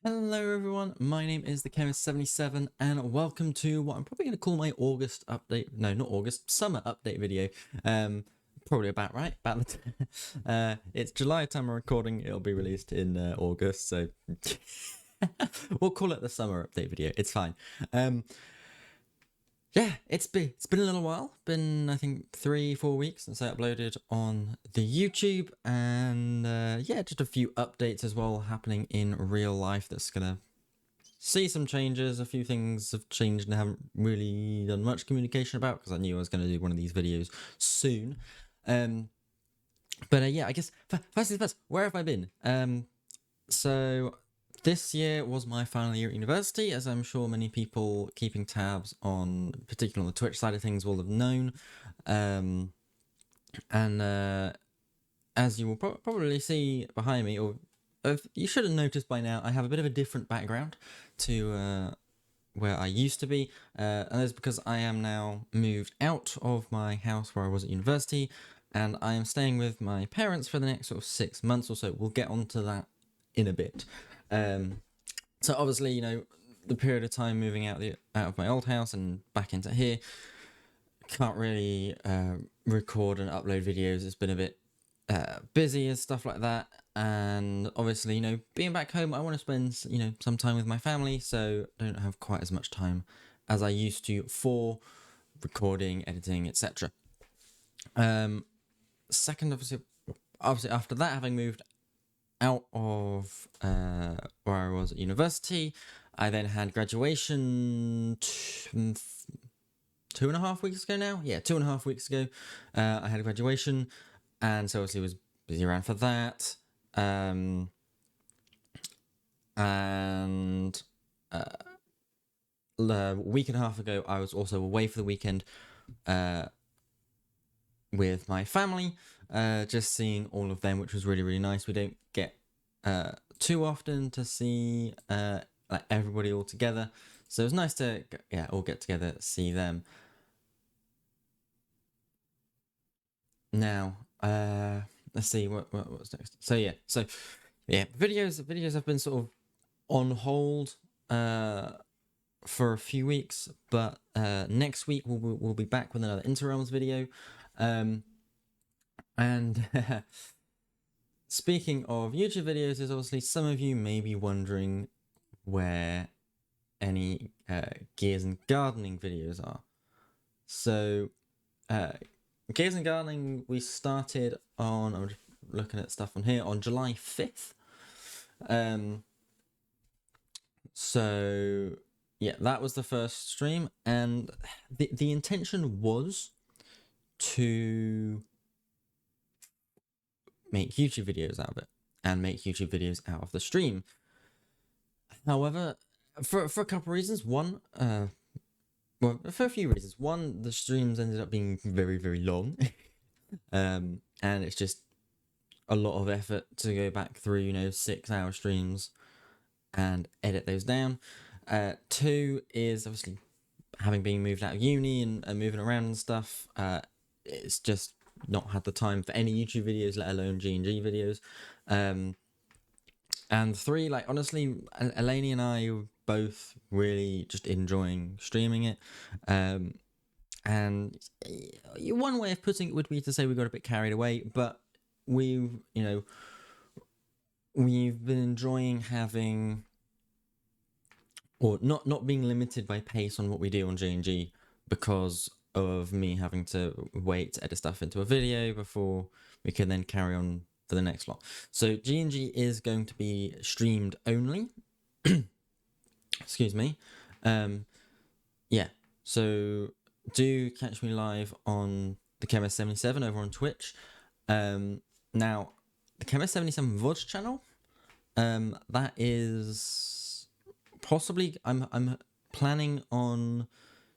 Hello everyone, my name is the Chemist77 and welcome to what I'm probably going to call my August update, no not August, summer update video. Probably about right, it's July time of recording, it'll be released in August, so we'll call it the summer update video, it's fine. Yeah, it's been a little while. Been I think 3-4 weeks since I uploaded on the YouTube, and yeah, just a few updates as well happening in real life. That's gonna see some changes. A few things have changed and I haven't really done much communication about because I knew I was gonna do one of these videos soon. But yeah, I guess first things first. Where have I been? So this year was my final year at university, as I'm sure many people keeping tabs on, particularly on the Twitch side of things, will have known. And as you will probably see behind me, or you should have noticed by now, I have a bit of a different background to where I used to be, and that's because I am now moved out of my house where I was at university, and I am staying with my parents for the next sort of 6 months or so. We'll get onto that in a bit. So obviously, the period of time moving out of my old house and back into here, can't really record and upload videos. It's been a bit busy and stuff like that. And obviously, being back home, I want to spend some time with my family, so I don't have quite as much time as I used to for recording, editing, etc. Second, obviously after that, having moved out of where I was at university, I then had graduation 2.5 weeks ago now. Yeah, 2.5 weeks ago, I had graduation, and so obviously was busy around for that. And a week and a half ago, I was also away for the weekend with my family, just seeing all of them, which was really, really nice. We don't get too often to see like everybody all together, so it was nice to all get together, see them. Now, let's see what's next. So yeah, videos have been sort of on hold for a few weeks, but next week we'll be back with another Interrealms video. And speaking of YouTube videos, is obviously some of you may be wondering where any Gears and Gardening videos are. So Gears and Gardening, we started on, I'm just looking at stuff on here, on July 5th. So yeah, that was the first stream, and the intention was to make YouTube videos out of it and make YouTube videos out of the stream. However, for a couple of reasons. One, well, for a few reasons. One, the streams ended up being very, very long. And it's just a lot of effort to go back through, 6-hour streams and edit those down. Two is obviously having been moved out of uni and moving around and stuff. It's just not had the time for any YouTube videos, let alone G&G videos. And three, like, honestly, Eleni and I were both really just enjoying streaming it. And one way of putting it would be to say we got a bit carried away, but we've been enjoying having, or not being limited by pace on what we do on G&G because of me having to wait to edit stuff into a video before we can then carry on for the next lot. So G&G is going to be streamed only. Excuse me. Yeah, so do catch me live on the Chemist77 over on Twitch. Now, the Chemist77 VOD channel, that is possibly, I'm planning on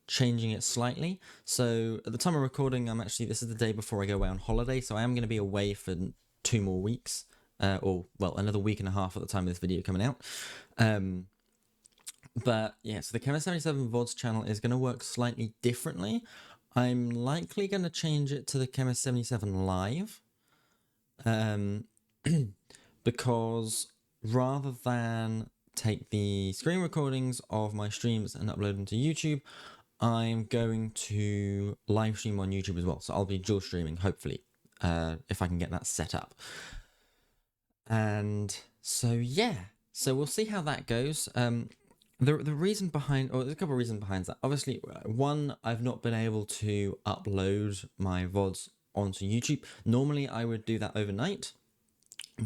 changing it slightly. So at the time of recording, this is the day before I go away on holiday, so I am going to be away for 2 more weeks, or well, another week and a half at the time of this video coming out. But yeah, so the Chemist77 VODs channel is going to work slightly differently. I'm likely going to change it to the Chemist77 Live, because rather than take the screen recordings of my streams and upload them to YouTube, I'm going to live stream on YouTube as well. So I'll be dual streaming, hopefully, if I can get that set up. And so, yeah. So we'll see how that goes. The reason behind, or there's a couple of reasons behind that. Obviously, one, I've not been able to upload my VODs onto YouTube. Normally, I would do that overnight,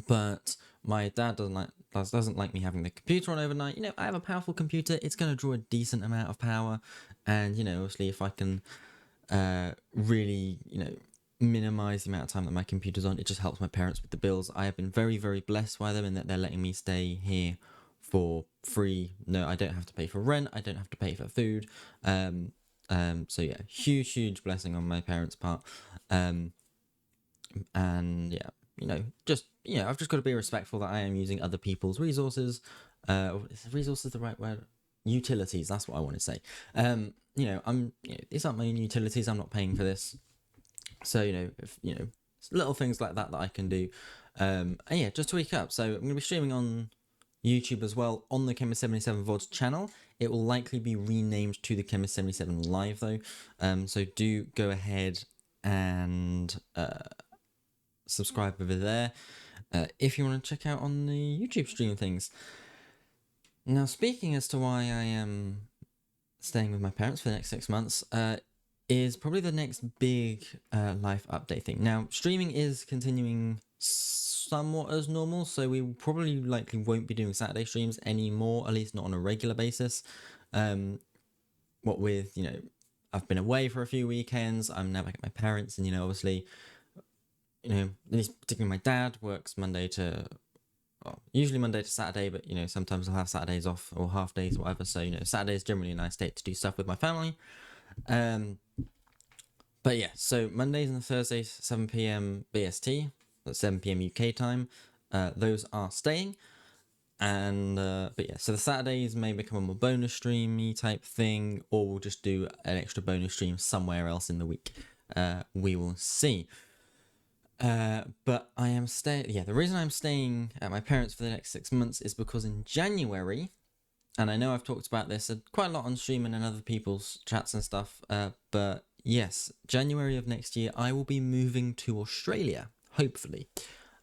but my dad doesn't like me having the computer on overnight. You know, I have a powerful computer. It's going to draw a decent amount of power, and you know, obviously, if I can really, you know, minimize the amount of time that my computer's on, it just helps my parents with the bills. I have been very, very blessed by them in that they're letting me stay here for free. No, I don't have to pay for rent. I don't have to pay for food. So yeah, huge blessing on my parents' part. And yeah, you know, I've just got to be respectful that I am using other people's resources. Is resources the right word? Utilities. That's what I want to say. These aren't my own utilities. I'm not paying for this. So, if little things like that I can do. And yeah, just to wake up. So I'm going to be streaming on YouTube as well on the Chemist77 VODs channel. It will likely be renamed to the Chemist77 Live though. So do go ahead and subscribe over there if you want to check out on the YouTube stream things. Now, speaking as to why I am staying with my parents for the next 6 months, is probably the next big life update thing. Now, streaming is continuing somewhat as normal, so we probably likely won't be doing Saturday streams anymore, at least not on a regular basis. What with, I've been away for a few weekends, I'm now back at my parents, and, obviously, particularly my dad works usually Monday to Saturday, but, sometimes I'll have Saturdays off or half days or whatever, so, Saturday is generally a nice day to do stuff with my family. But yeah, so Mondays and Thursdays, 7 p.m. BST, that's 7 p.m. UK time, those are staying. And but yeah, so the Saturdays may become a more bonus streamy type thing, or we'll just do an extra bonus stream somewhere else in the week. We will see. But I am staying. Yeah, the reason I'm staying at my parents for the next 6 months is because in January, and I know I've talked about this quite a lot on stream and in other people's chats and stuff, but yes, January of next year, I will be moving to Australia, hopefully.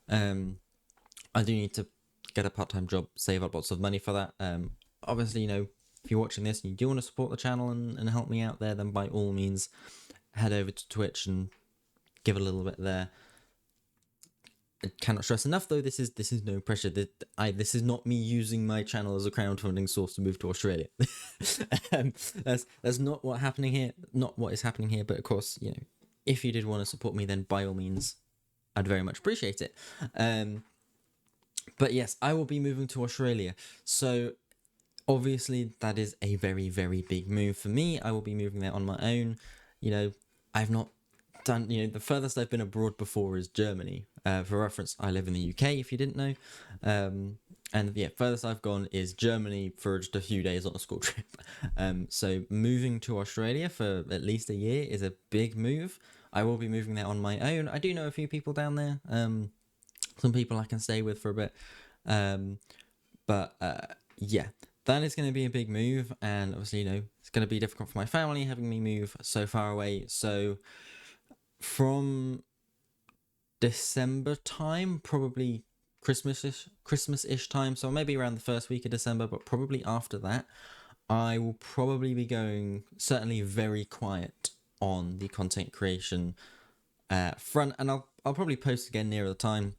I do need to get a part-time job, save up lots of money for that. Obviously, if you're watching this and you do want to support the channel and help me out there, then by all means, head over to Twitch and give a little bit there. I cannot stress enough, though, this is no pressure. This is not me using my channel as a crowdfunding source to move to Australia. That's not what happening here. Not what is happening here. But of course, if you did want to support me, then by all means, I'd very much appreciate it. But yes, I will be moving to Australia. So obviously, that is a very, very big move for me. I will be moving there on my own. I've not done, the furthest I've been abroad before is Germany. For reference, I live in the UK, if you didn't know. And yeah, furthest I've gone is Germany for just a few days on a school trip. So moving to Australia for at least a year is a big move. I will be moving there on my own. I do know a few people down there. Some people I can stay with for a bit. But yeah, that is going to be a big move. And obviously, it's going to be difficult for my family having me move so far away. So from December time, probably Christmas-ish time, so maybe around the first week of December, but probably after that, I will probably be going certainly very quiet on the content creation front, and I'll probably post again nearer the time.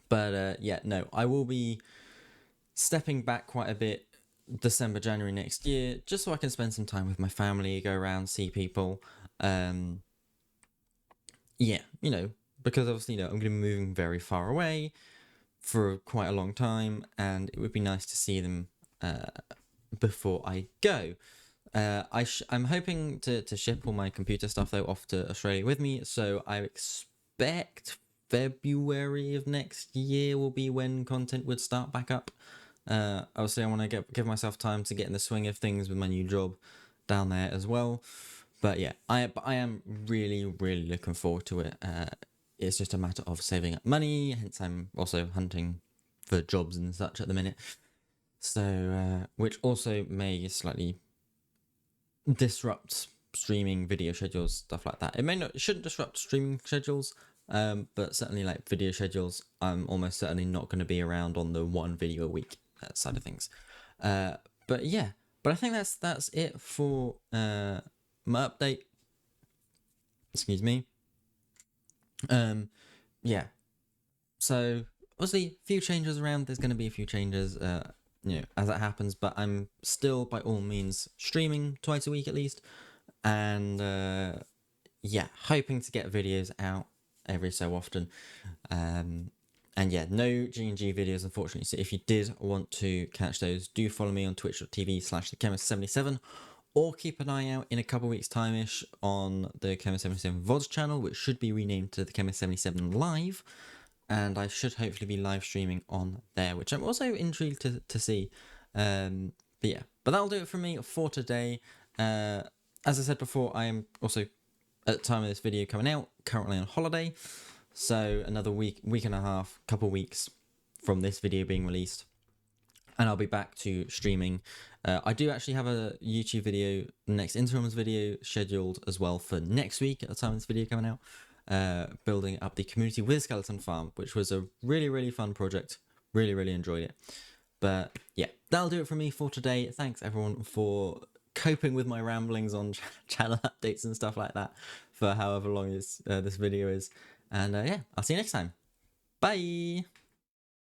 But yeah, no, I will be stepping back quite a bit December, January next year, just so I can spend some time with my family, go around, see people. Yeah, because obviously, I'm going to be moving very far away for quite a long time, and it would be nice to see them before I go. I'm hoping to ship all my computer stuff, though, off to Australia with me, so I expect February of next year will be when content would start back up. Obviously, I want to give myself time to get in the swing of things with my new job down there as well. But yeah, I am really, really looking forward to it. It's just a matter of saving up money, hence I'm also hunting for jobs and such at the minute. So, which also may slightly disrupt streaming video schedules, stuff like that. It shouldn't disrupt streaming schedules, but certainly like video schedules, I'm almost certainly not going to be around on the one video a week side of things. But yeah, but I think that's it for my update. Excuse me. Yeah. So obviously, a few changes around. There's going to be a few changes, as it happens. But I'm still, by all means, streaming twice a week at least, and yeah, hoping to get videos out every so often. And yeah, no G&G videos, unfortunately. So if you did want to catch those, do follow me on twitch.tv/thechemist77, or keep an eye out in a couple weeks' time-ish on the Chemist77 VODs channel, which should be renamed to the Chemist77 Live. And I should hopefully be live streaming on there, which I'm also intrigued to see. But yeah, but that'll do it for me for today. As I said before, I am also, at the time of this video coming out, currently on holiday. So another week and a half, couple weeks from this video being released, and I'll be back to streaming. I do actually have a YouTube video, next interims video, scheduled as well for next week at the time of this video coming out, building up the community with Skeleton Farm, which was a really, really fun project. Really, really enjoyed it. But yeah, that'll do it from me for today. Thanks everyone for coping with my ramblings on channel updates and stuff like that for however long this video is. And yeah, I'll see you next time. Bye!